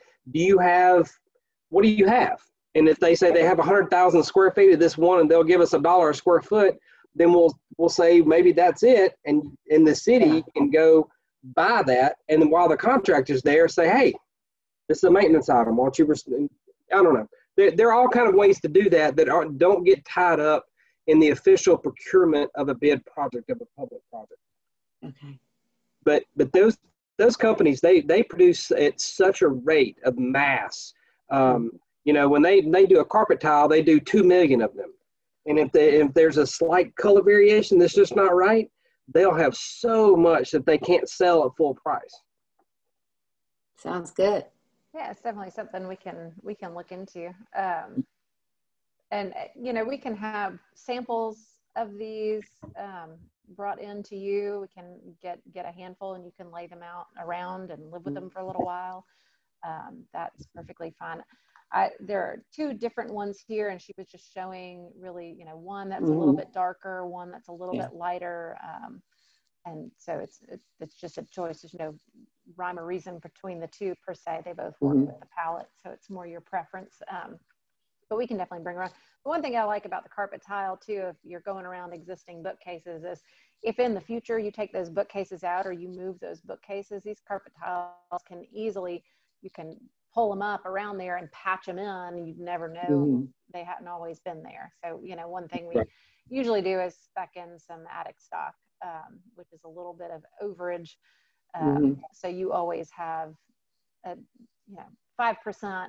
what do you have? And if they say they have 100,000 square feet of this one and they'll give us $1 a square foot, then we'll say maybe that's it, and the city can go buy that, and then while the contractor's there, say, hey, this is a maintenance item. Why don't you? I don't know. There are all kind of ways to do that don't get tied up in the official procurement of a bid project of a public project. Okay. But those companies they produce at such a rate of mass. When they do a carpet tile, they do 2 million of them. And if there's a slight color variation that's just not right, they'll have so much that they can't sell at full price. Sounds good. Yeah, it's definitely something we can look into. And we can have samples of these brought in to you. We can get a handful and you can lay them out around and live with them for a little while. That's perfectly fine. There are 2 different ones here, and she was just showing really, one that's a little bit darker, one that's a little bit lighter, and so it's just a choice. There's no rhyme or reason between the 2 per se. They both work with the palette, so it's more your preference. But we can definitely bring around. The one thing I like about the carpet tile too, if you're going around existing bookcases, is if in the future you take those bookcases out or you move those bookcases, these carpet tiles can easily, you can pull them up around there and patch them in. You'd never know they hadn't always been there. So, one thing we usually do is spec in some attic stock, which is a little bit of overage. So you always have, 5%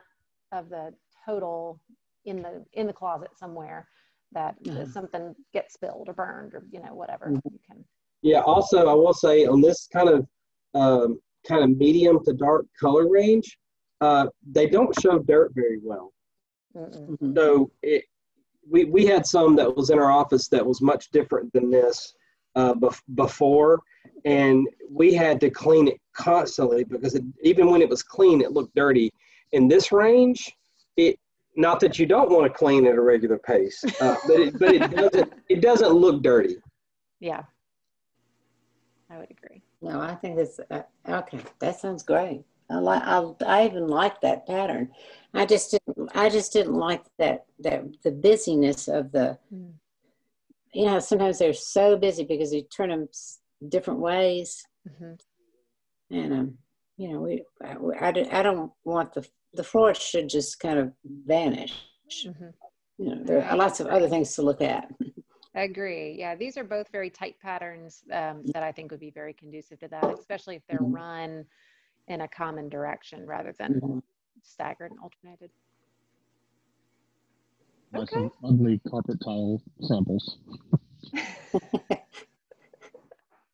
of the total in the closet somewhere that something gets spilled or burned or, whatever. You can. Yeah. Also, I will say on this kind of medium to dark color range, they don't show dirt very well. So we had some that was in our office that was much different than this before, and we had to clean it constantly because even when it was clean, it looked dirty. In this range, not that you don't want to clean at a regular pace, but it doesn't look dirty. Yeah, I would agree. No, I think it's okay. That sounds great. I even like that pattern. I just didn't like that the busyness of the. Sometimes they're so busy because you turn them different ways, and I don't want the floor should just kind of vanish. There are lots of other things to look at. I agree. Yeah, these are both very tight patterns that I think would be very conducive to that, especially if they're run in a common direction rather than staggered and alternated. Buy some ugly carpet tile samples.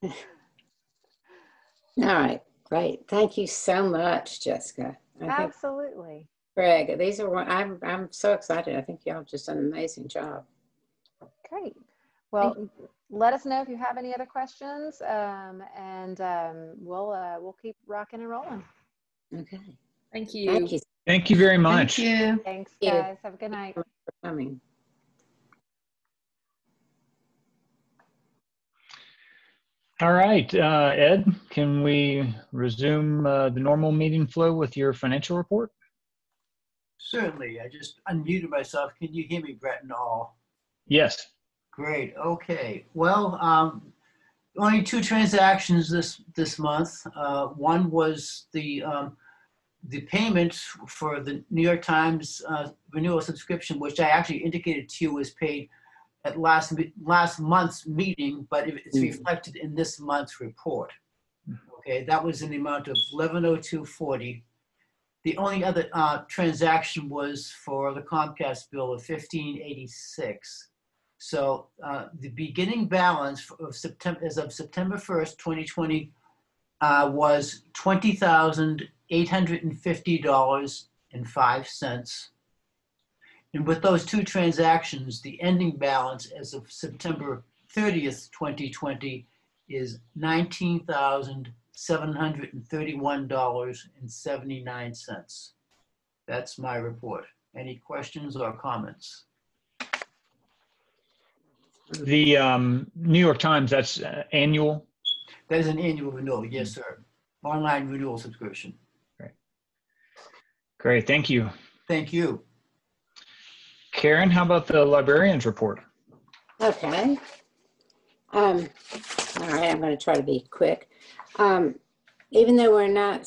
All right, great. Thank you so much, Jessica. Absolutely. Greg, these are I'm so excited. I think y'all just done an amazing job. Great. Well, let us know if you have any other questions, and we'll keep rocking and rolling. Okay. Thank you. Thank you. Thank you very much. Thank you. Thanks, guys. Have a good night. For coming. All right, Ed, can we resume the normal meeting flow with your financial report? Certainly. I just unmuted myself. Can you hear me, Brett and all? Yes. Great. Okay. Well, only 2 transactions this month. One was the payment for the New York Times renewal subscription, which I actually indicated to you was paid at last month's meeting, but it's reflected in this month's report. Okay, that was in the amount of $1102.40. The only other transaction was for the Comcast bill of $1586. So the beginning balance of September, as of September 1st, 2020, was $20,850.05. And with those 2 transactions, the ending balance as of September 30th, 2020 is $19,731.79. That's my report. Any questions or comments? The New York Times, that's annual? That is an annual renewal, yes, sir. Online renewal subscription. Great. Great, thank you. Thank you. Karen, how about the Librarians Report? Okay. All right, I'm going to try to be quick. Even though we're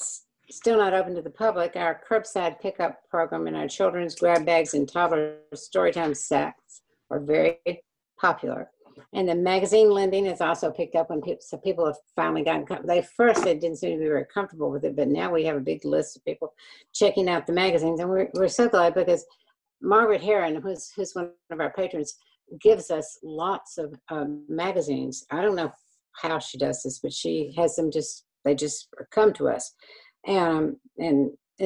still not open to the public, our curbside pickup program and our children's grab bags and toddler storytime sacks are very popular. And the magazine lending is also picked up when people have finally gotten, they didn't seem to be very comfortable with it, but now we have a big list of people checking out the magazines. And we're so glad because Margaret Heron, who's one of our patrons, gives us lots of magazines. I don't know how she does this, but she has them they just come to us. And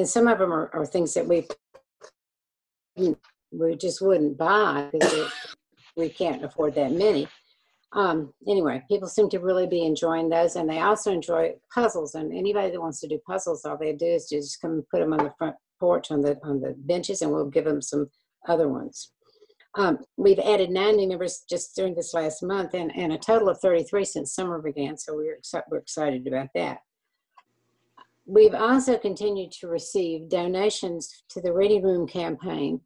some of them are things that we just wouldn't buy because we can't afford that many. Anyway, people seem to really be enjoying those, and they also enjoy puzzles. And anybody that wants to do puzzles, all they do is just come and put them on the front porch on the benches, and we'll give them some other ones. We've added 9 new members just during this last month, and a total of 33 since summer began. So we're excited about that. We've also continued to receive donations to the Reading Room campaign.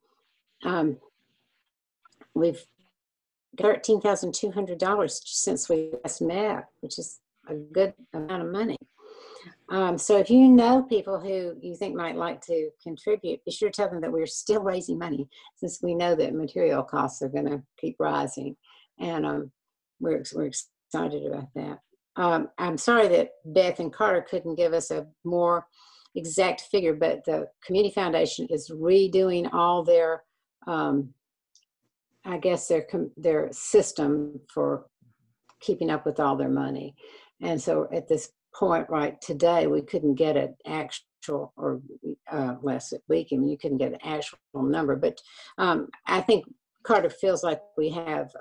We've $13,200 since we last met, which is a good amount of money. So if you know people who you think might like to contribute, be sure to tell them that we're still raising money, since we know that material costs are going to keep rising, and we're excited about that. I'm sorry that Beth and Carter couldn't give us a more exact figure, but the Community Foundation is redoing all their, I guess their system for keeping up with all their money. And so at this point right today, we couldn't get an actual, or last week, I mean, you couldn't get an actual number, but I think Carter feels like we have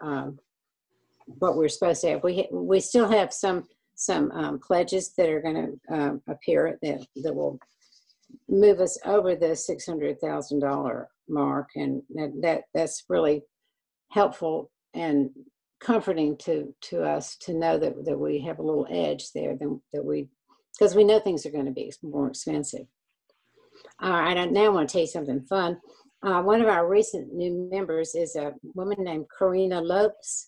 what we're supposed to have. We still have some pledges that are going to appear that will move us over the $600,000 mark, and that's really helpful and comforting to us to know that we have a little edge there because we know things are going to be more expensive. All right, I now want to tell you something fun. One of our recent new members is a woman named Karina Lopes.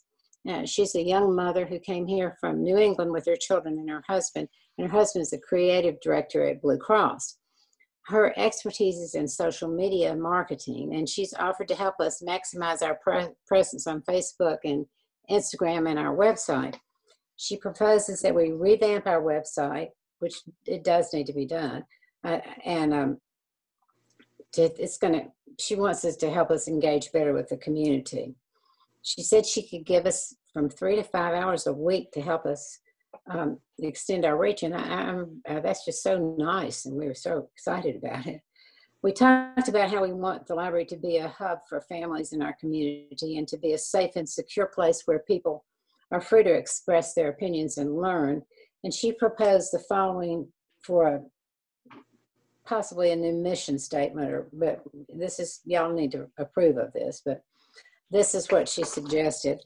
She's a young mother who came here from New England with her children and her husband is the creative director at Blue Cross. Her expertise is in social media marketing, and she's offered to help us maximize our presence on Facebook and Instagram and our website. She proposes that we revamp our website, which it does need to be done, and she wants us to help us engage better with the community. She said she could give us from 3 to 5 hours a week to help us extend our reach. And that's just so nice. And we were so excited about it. We talked about how we want the library to be a hub for families in our community and to be a safe and secure place where people are free to express their opinions and learn. And she proposed the following for possibly a new mission statement, but this is, y'all need to approve of this, but this is what she suggested.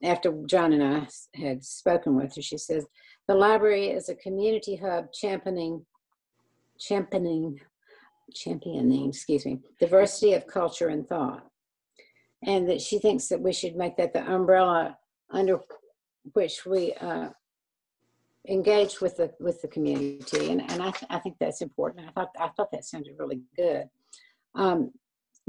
After John and I had spoken with her, she says, the library is a community hub championing diversity of culture and thought. And that she thinks that we should make that the umbrella under which we engage with the community. And I think that's important. I thought that sounded really good.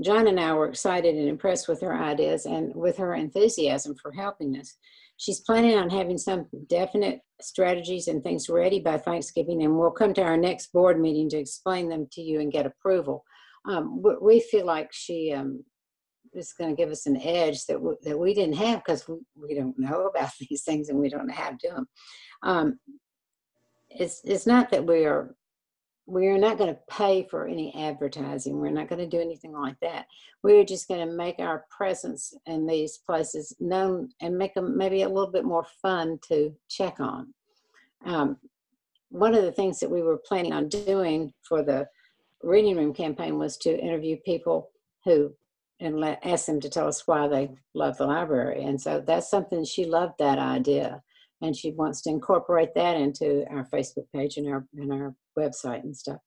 John and I were excited and impressed with her ideas and with her enthusiasm for helping us. She's planning on having some definite strategies and things ready by Thanksgiving, and we'll come to our next board meeting to explain them to you and get approval. We feel like she is going to give us an edge that we didn't have because we don't know about these things and we don't know how to do them. It's not that we are not going to pay for any advertising. We're not going to do anything like that. We're just going to make our presence in these places known and make them maybe a little bit more fun to check on. One of the things that we were planning on doing for the reading room campaign was to interview people and ask them to tell us why they love the library. And so that's something, she loved that idea. And she wants to incorporate that into our Facebook page and our website and stuff.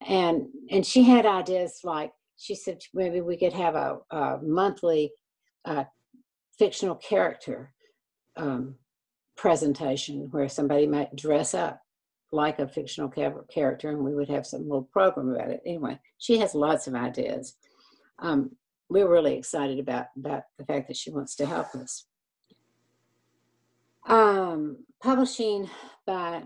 And she had ideas like, she said maybe we could have a monthly fictional character presentation where somebody might dress up like a fictional character and we would have some little program about it. Anyway, she has lots of ideas. We're really excited about the fact that she wants to help us. Publishing by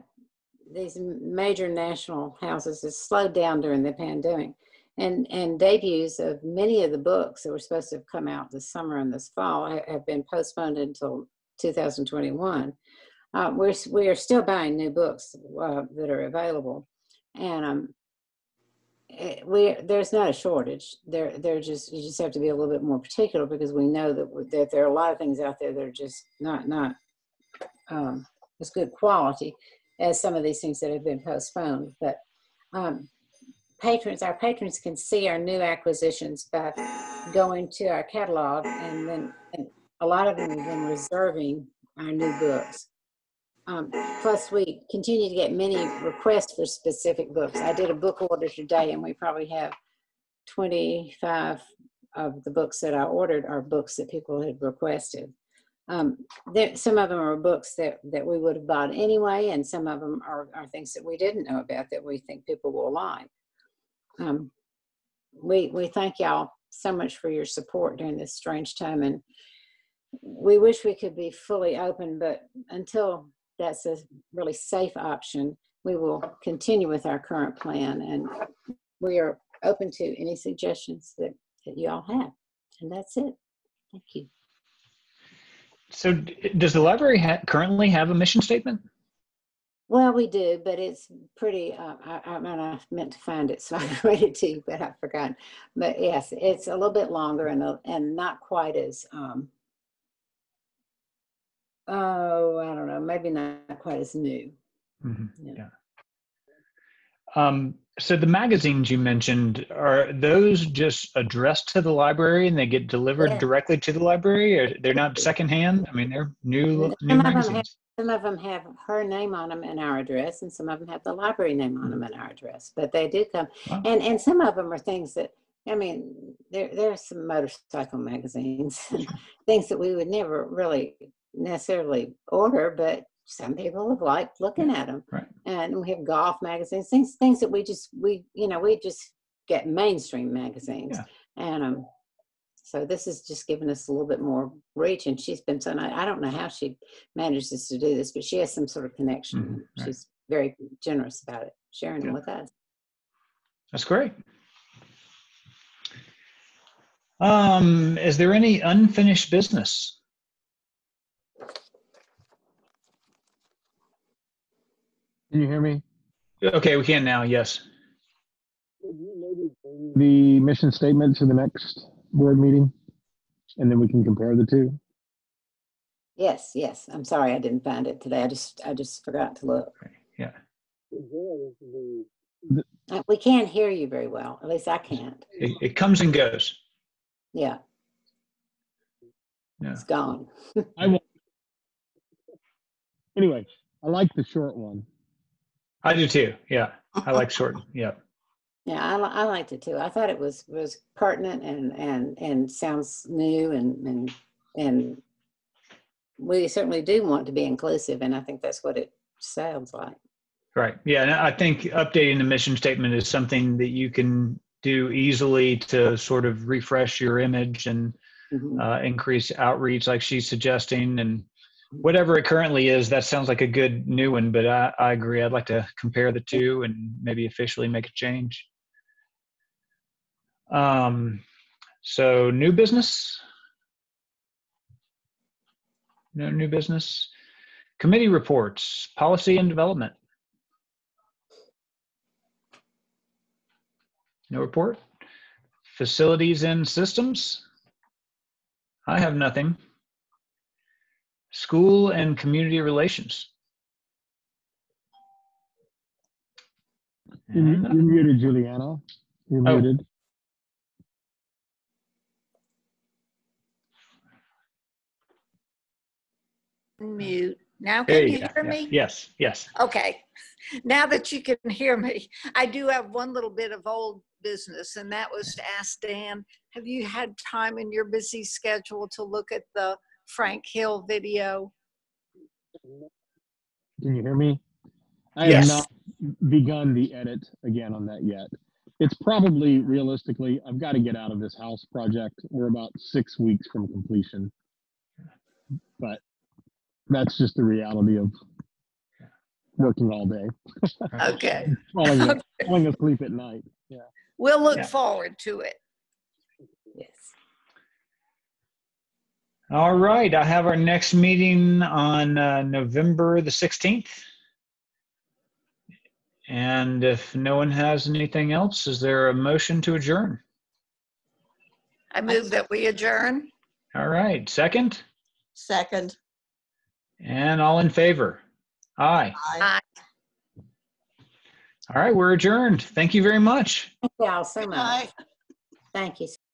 these major national houses has slowed down during the pandemic, and debuts of many of the books that were supposed to have come out this summer and this fall have been postponed until 2021. We are still buying new books that are available, and there's not a shortage. You just have to be a little bit more particular because we know that there are a lot of things out there that are just not as good quality as some of these things that have been postponed. But our patrons can see our new acquisitions by going to our catalog, and a lot of them have been reserving our new books. Plus, we continue to get many requests for specific books. I did a book order today, and we probably have 25 of the books that I ordered are books that people had requested. Some of them are books that we would have bought anyway, and some of them are things that we didn't know about that we think people will like. We thank y'all so much for your support during this strange time, and we wish we could be fully open, but until that's a really safe option, we will continue with our current plan, and we are open to any suggestions that you all have. And that's it. Thank you. So does the library currently have a mission statement? Well, we do, but it's pretty, I meant to find it, so I read it to you, but I forgot. But yes, it's a little bit longer and not quite as, I don't know, maybe not quite as new. Mm-hmm. Yeah. So the magazines you mentioned, are those just addressed to the library and they get delivered directly to the library, or they're not secondhand? I mean, they're new magazines. Some of them have her name on them and our address, and some of them have the library name on them and our address. But they do come, wow. And some of them are things that, I mean, there are some motorcycle magazines, things that we would never really necessarily order, but some people have liked looking at them. Right. And we have golf magazines, things that we just get mainstream magazines. Yeah. And so this is just giving us a little bit more reach. And she's been so nice. I don't know how she manages to do this, but she has some sort of connection. Mm-hmm. Right. She's very generous about it, sharing it with us. That's great. Is there any unfinished business? Can you hear me? Okay, we can now, yes. The mission statement to the next board meeting, and then we can compare the two. Yes, yes. I'm sorry I didn't find it today. I just forgot to look. Yeah. We can't hear you very well. At least I can't. It comes and goes. Yeah. Yeah. It's gone. I will. Anyway, I like the short one. I do too. Yeah. I like short. Yeah. Yeah, I liked it too. I thought it was pertinent and sounds new and we certainly do want to be inclusive, and I think that's what it sounds like. Right. Yeah. And I think updating the mission statement is something that you can do easily to sort of refresh your image and increase outreach like she's suggesting. And whatever it currently is, that sounds like a good new one, but I agree. I'd like to compare the two and maybe officially make a change. So new business? No new business. Committee reports, policy and development. No report. Facilities and systems. I have nothing. School and community relations. You're muted, Juliana. You're muted. Mute. Now can you hear me? Yes, yes. Okay. Now that you can hear me, I do have one little bit of old business, and that was to ask Dan, have you had time in your busy schedule to look at the Frank Hill video? Can you hear me? I Yes. have not begun the edit again on that yet. It's probably, realistically, I've got to get out of this house project. We're about 6 weeks from completion. But that's just the reality of working all day. Okay. falling asleep at night. Yeah. We'll look forward to it. Yes. All right. I have our next meeting on November the 16th. And if no one has anything else, is there a motion to adjourn? I move that we adjourn. All right. Second? Second. And all in favor? Aye. Aye. All right. We're adjourned. Thank you very much. Thank you all so much. Thank you so